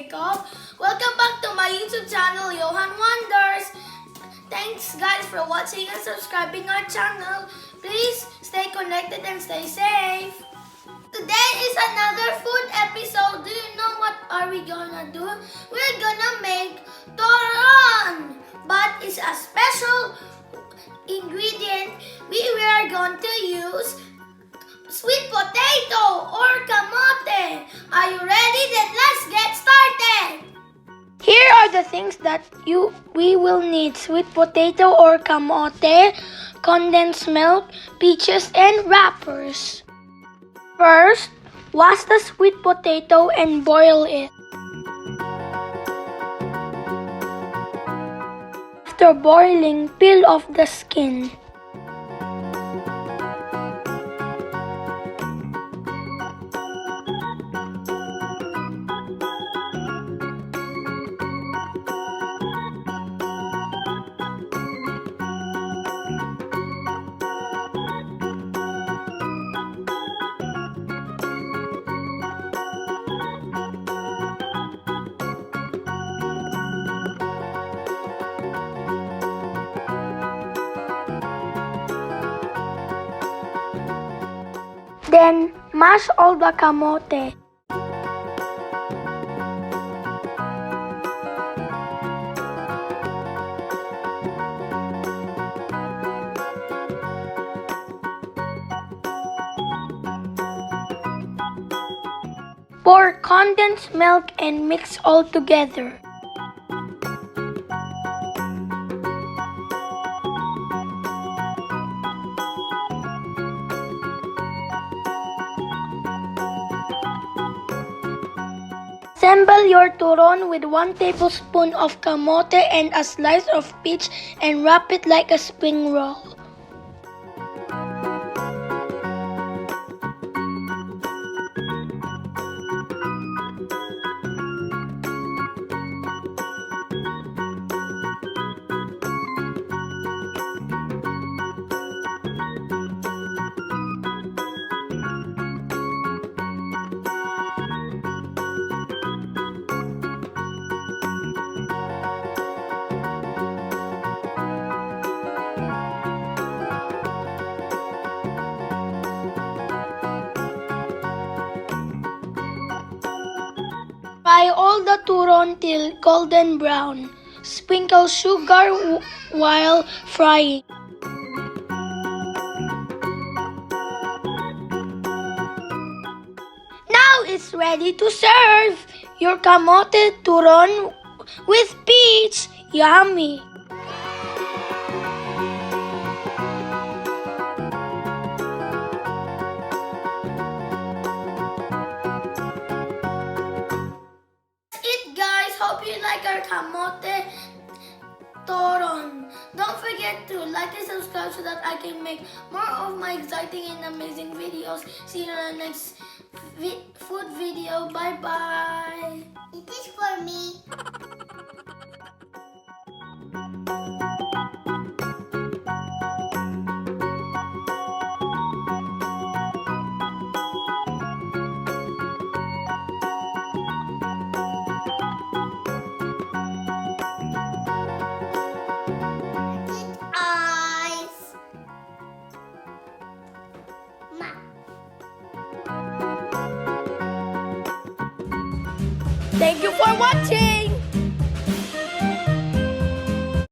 Jacob. Welcome back to my YouTube channel, Johan Wonders. Thanks guys for watching and subscribing our channel. Please stay connected and stay safe. Today is another food episode. Do you know what are we gonna do? We're gonna make turon. But it's a special ingredient. We are going to use sweet potato or kamote. Are you ready? Then let's get started. Here are the things that we will need: sweet potato or kamote, condensed milk, peaches, and wrappers. First, wash the sweet potato and boil it. After boiling, peel off the skin. Then, mash all the kamote. Pour condensed milk and mix all together. Assemble your turon with 1 tablespoon of kamote and a slice of peach and wrap it like a spring roll. Fry all the turon till golden brown. Sprinkle sugar while frying. Now it's ready to serve. Your kamote turon with peach. Yummy! Hope you like our kamote turon. Don't forget to like and subscribe so that I can make more of my exciting and amazing videos. See you in the next food video. Bye bye. It is for me. Thank you for watching.